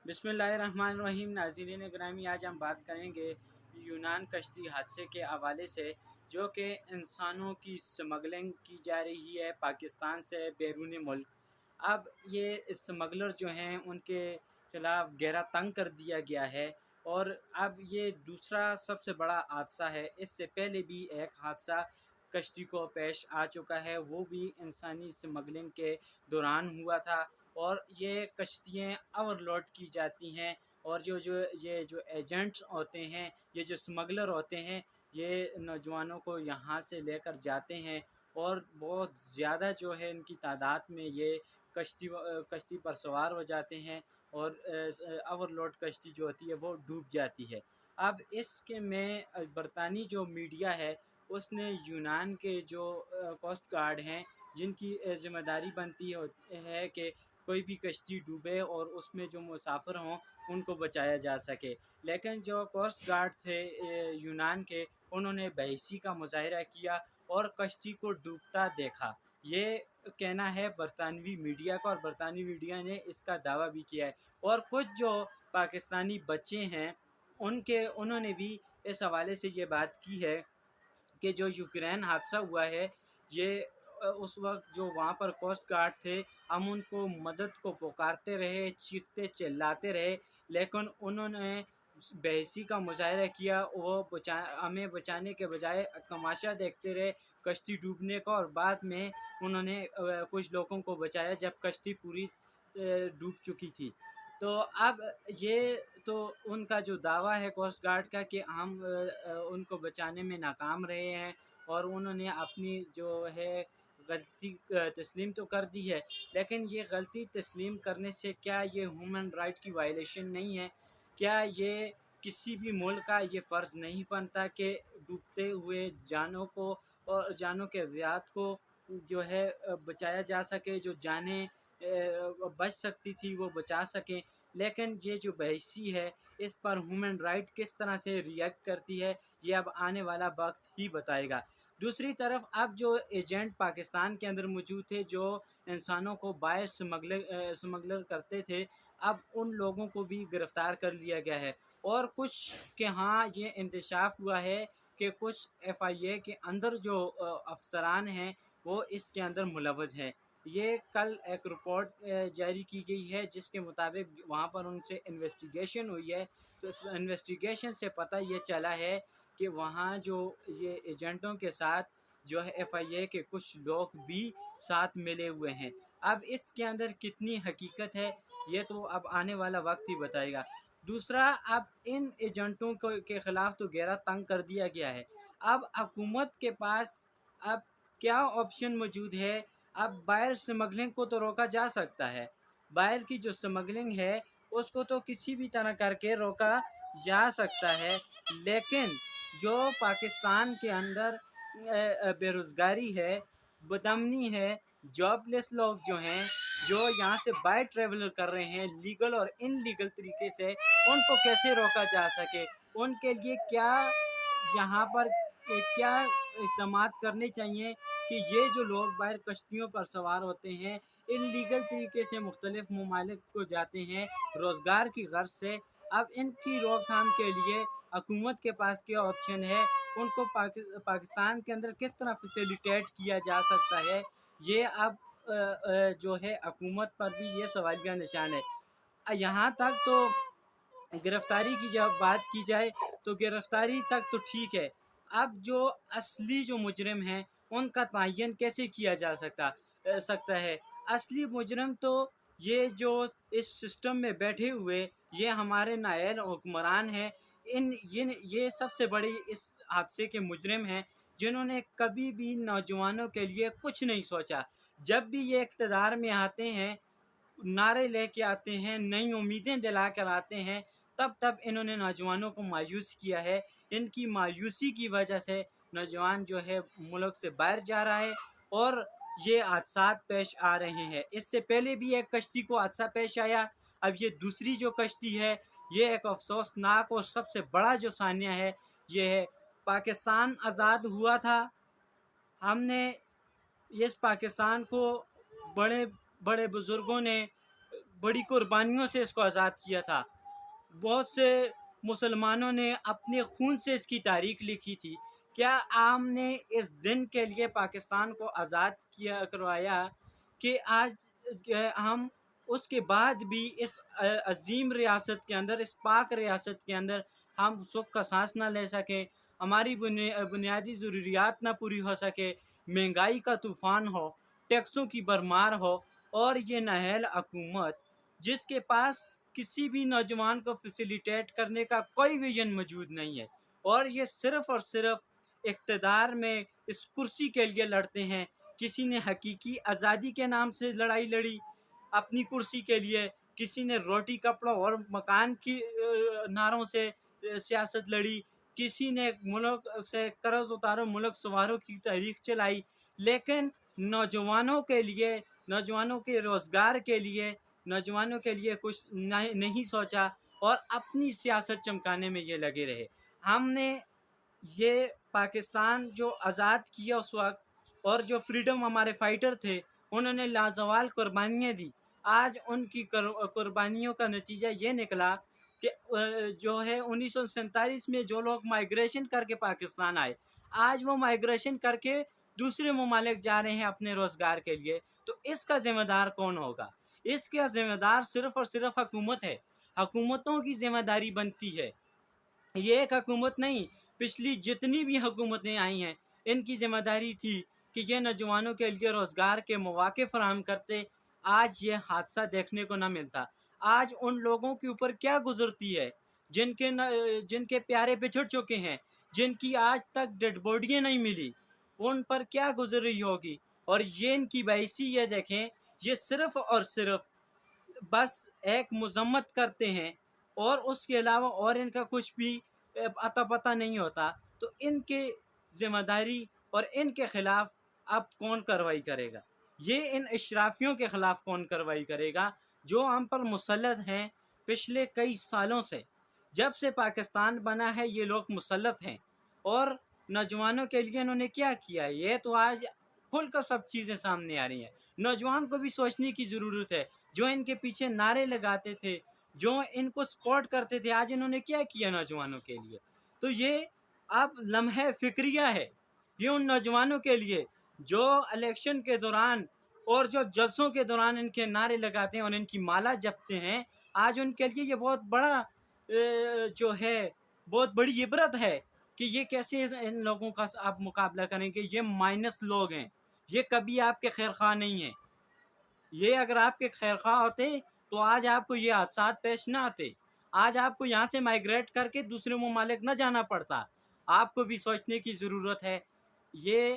بسم اللہ الرحمن الرحیم۔ ناظرین گرامی، آج ہم بات کریں گے یونان کشتی حادثے کے حوالے سے، جو کہ انسانوں کی سمگلنگ کی جا رہی ہے پاکستان سے بیرون ملک۔ اب یہ اسمگلر جو ہیں ان کے خلاف گہرا تنگ کر دیا گیا ہے، اور اب یہ دوسرا سب سے بڑا حادثہ ہے۔ اس سے پہلے بھی ایک حادثہ کشتی کو پیش آ چکا ہے، وہ بھی انسانی سمگلنگ کے دوران ہوا تھا، اور یہ کشتیاں اوور لوڈ کی جاتی ہیں، اور یہ جو ایجنٹس ہوتے ہیں، یہ جو سمگلر ہوتے ہیں، یہ نوجوانوں کو یہاں سے لے کر جاتے ہیں، اور بہت زیادہ جو ہے ان کی تعداد میں یہ کشتی پر سوار ہو جاتے ہیں، اور اوور لوڈ کشتی جو ہوتی ہے وہ ڈوب جاتی ہے۔ اب اس کے میں برطانوی جو میڈیا ہے اس نے یونان کے جو کوسٹ گارڈ ہیں، جن کی ذمہ داری بنتی ہے کہ کوئی بھی کشتی ڈوبے اور اس میں جو مسافر ہوں ان کو بچایا جا سکے، لیکن جو کوسٹ گارڈ تھے یونان کے، انہوں نے بے حسی کا مظاہرہ کیا اور کشتی کو ڈوبتا دیکھا۔ یہ کہنا ہے برطانوی میڈیا کا، اور برطانوی میڈیا نے اس کا دعویٰ بھی کیا ہے، اور کچھ جو پاکستانی بچے ہیں انہوں نے بھی اس حوالے سے یہ بات کی ہے کہ جو یوکرین حادثہ ہوا ہے، یہ اس وقت جو وہاں پر کوسٹ گارڈ تھے، ہم ان کو مدد کو پکارتے رہے، چیختے چلاتے رہے، لیکن انہوں نے بے حسی کا مظاہرہ کیا۔ وہ ہمیں بچانے کے بجائے تماشا دیکھتے رہے کشتی ڈوبنے کا، اور بعد میں انہوں نے کچھ لوگوں کو بچایا جب کشتی پوری ڈوب چکی تھی۔ تو اب یہ تو ان کا جو دعویٰ ہے کوسٹ گارڈ کا کہ ہم ان کو بچانے میں ناکام رہے ہیں، اور انہوں نے اپنی جو ہے غلطی تسلیم تو کر دی ہے، لیکن یہ غلطی تسلیم کرنے سے کیا یہ ہیومن رائٹ کی وائلیشن نہیں ہے؟ کیا یہ کسی بھی ملک کا یہ فرض نہیں بنتا کہ ڈوبتے ہوئے جانوں کو اور جانوں کے ذات کو جو ہے بچایا جا سکے، جو جانیں بچ سکتی تھی وہ بچا سکیں؟ لیکن یہ جو بے حسی ہے، اس پر ہیومن رائٹ کس طرح سے ریئیکٹ کرتی ہے، یہ اب آنے والا وقت ہی بتائے گا۔ دوسری طرف اب جو ایجنٹ پاکستان کے اندر موجود تھے، جو انسانوں کو باہر سمگلر کرتے تھے، اب ان لوگوں کو بھی گرفتار کر لیا گیا ہے، اور کچھ کے ہاں یہ انکشاف ہوا ہے کہ کچھ ایف آئی اے کے اندر جو افسران ہیں وہ اس کے اندر ملوث ہیں۔ یہ کل ایک رپورٹ جاری کی گئی ہے جس کے مطابق وہاں پر ان سے انویسٹیگیشن ہوئی ہے، تو اس انویسٹیگیشن سے پتہ یہ چلا ہے کہ وہاں جو یہ ایجنٹوں کے ساتھ جو ہے ایف آئی اے کے کچھ لوگ بھی ساتھ ملے ہوئے ہیں۔ اب اس کے اندر کتنی حقیقت ہے یہ تو اب آنے والا وقت ہی بتائے گا۔ دوسرا، اب ان ایجنٹوں کے خلاف تو گہرا تنگ کر دیا گیا ہے، اب حکومت کے پاس اب کیا آپشن موجود ہے؟ اب باہر سمگلنگ کو تو روکا جا سکتا ہے، باہر کی جو سمگلنگ ہے اس کو تو کسی بھی طرح کر کے روکا جا سکتا ہے، لیکن جو پاکستان کے اندر بے روزگاری ہے، بدامنی ہے، جاب لیس لوگ جو ہیں، جو یہاں سے بائی ٹریولر کر رہے ہیں لیگل اور ان لیگل طریقے سے، ان کو کیسے روکا جا سکے؟ ان کے لیے کیا یہاں پر کیا اقدامات کرنے چاہیے کہ یہ جو لوگ باہر کشتیوں پر سوار ہوتے ہیں، ان لیگل طریقے سے مختلف ممالک کو جاتے ہیں روزگار کی غرض سے، اب ان کی روک تھام کے لیے حکومت کے پاس کیا آپشن ہے؟ ان کو پاکستان کے اندر کس طرح فیسیلیٹیٹ کیا جا سکتا ہے؟ یہ اب جو ہے حکومت پر بھی یہ سوالیہ نشان ہے۔ یہاں تک تو گرفتاری کی جب بات کی جائے تو گرفتاری تک تو ٹھیک ہے، اب جو اصلی جو مجرم ہیں ان کا تعین کیسے کیا جا سکتا ہے؟ اصلی مجرم تو یہ جو اس سسٹم میں بیٹھے ہوئے یہ ہمارے نائب حکمران ہیں، یہ سب سے بڑے اس حادثے کے مجرم ہیں، جنہوں نے کبھی بھی نوجوانوں کے لیے کچھ نہیں سوچا۔ جب بھی یہ اقتدار میں آتے ہیں، نعرے لے کے آتے ہیں، نئی امیدیں دلا کر آتے ہیں، تب انہوں نے نوجوانوں کو مایوس کیا ہے۔ ان کی مایوسی کی وجہ سے نوجوان جو ہے ملک سے باہر جا رہا ہے، اور یہ حادثات پیش آ رہے ہیں۔ اس سے پہلے بھی ایک کشتی کو حادثہ پیش آیا، اب یہ دوسری جو کشتی ہے، یہ ایک افسوسناک اور سب سے بڑا جو سانیہ ہے یہ ہے۔ پاکستان آزاد ہوا تھا، ہم نے اس پاکستان کو بڑے بڑے بزرگوں نے بڑی قربانیوں سے اس کو آزاد کیا تھا. بہت سے مسلمانوں نے اپنے خون سے اس کی تاریخ لکھی تھی. کیا آپ نے اس دن کے لیے پاکستان کو آزاد کیا کروایا کہ آج ہم اس کے بعد بھی اس عظیم ریاست کے اندر، اس پاک ریاست کے اندر ہم سکھ کا سانس نہ لے سکیں، ہماری بنیادی ضروریات نہ پوری ہو سکے، مہنگائی کا طوفان ہو، ٹیکسوں کی بھرمار ہو، اور یہ نااہل حکومت جس کے پاس کسی بھی نوجوان کو فیسیلیٹیٹ کرنے کا کوئی ویژن موجود نہیں ہے، اور یہ صرف اور صرف اقتدار میں اس کرسی کے لیے لڑتے ہیں. کسی نے حقیقی آزادی کے نام سے لڑائی لڑی اپنی کرسی کے لیے، کسی نے روٹی کپڑا اور مکان کی نعروں سے سیاست لڑی، کسی نے ملک سے قرض اتارو ملک سنوارو کی تحریک چلائی، لیکن نوجوانوں کے لیے، نوجوانوں کے روزگار کے لیے، نوجوانوں کے لیے کچھ نہیں سوچا، اور اپنی سیاست چمکانے میں یہ لگے رہے. ہم نے یہ پاکستان جو آزاد کیا اس وقت، اور جو فریڈم ہمارے فائٹر تھے انہوں نے لازوال قربانیاں دی. آج ان کی قربانیوں کا نتیجہ یہ نکلا کہ جو ہے 1947 میں جو لوگ مائیگریشن کر کے پاکستان آئے، آج وہ مائیگریشن کر کے دوسرے ممالک جا رہے ہیں اپنے روزگار کے لیے. تو اس کا ذمہ دار کون ہوگا؟ اس کا ذمہ دار صرف اور صرف حکومت ہے. حکومتوں کی ذمہ داری بنتی ہے، یہ ایک حکومت نہیں، پچھلی جتنی بھی حکومتیں آئی ہیں ان کی ذمہ داری تھی کہ یہ نوجوانوں کے لیے روزگار کے مواقع فراہم کرتے. آج یہ حادثہ دیکھنے کو نہ ملتا. آج ان لوگوں کے اوپر کیا گزرتی ہے جن کے پیارے بچھڑ چکے ہیں، جن کی آج تک ڈیڈ باڈیاں نہیں ملی، ان پر کیا گزر رہی ہوگی. اور یہ ان کی باعثی یہ دیکھیں، یہ صرف اور صرف بس ایک مذمت کرتے ہیں، اور اس کے علاوہ اور ان کا کچھ بھی اتا پتہ نہیں ہوتا. تو ان کے ذمہ داری اور ان کے خلاف اب کون کارروائی کرے گا؟ یہ ان اشرافیوں کے خلاف کون کارروائی کرے گا جو ہم پر مسلط ہیں پچھلے کئی سالوں سے؟ جب سے پاکستان بنا ہے یہ لوگ مسلط ہیں، اور نوجوانوں کے لیے انہوں نے کیا کیا ہے یہ تو آج کھل کر سب چیزیں سامنے آ رہی ہیں. نوجوان کو بھی سوچنے کی ضرورت ہے. جو ان کے پیچھے نعرے لگاتے تھے، جو ان کو سپورٹ کرتے تھے، آج انہوں نے کیا کیا نوجوانوں کے لیے؟ تو یہ اب لمحہ فکریہ ہے. یہ ان نوجوانوں کے لیے جو الیکشن کے دوران اور جو جلسوں کے دوران ان کے نعرے لگاتے ہیں اور ان کی مالا جپتے ہیں، آج ان کے لیے یہ بہت بڑا جو ہے بہت بڑی عبرت ہے کہ یہ کیسے ان لوگوں کا آپ مقابلہ کریں گے. یہ مائنس لوگ ہیں، یہ کبھی آپ کے خیر خواہ نہیں ہیں. یہ اگر آپ کے خیر خواہ ہوتے تو آج آپ کو یہ حادثات پیش نہ آتے، آج آپ کو یہاں سے مائیگریٹ کر کے دوسرے ممالک نہ جانا پڑتا. آپ کو بھی سوچنے کی ضرورت ہے. یہ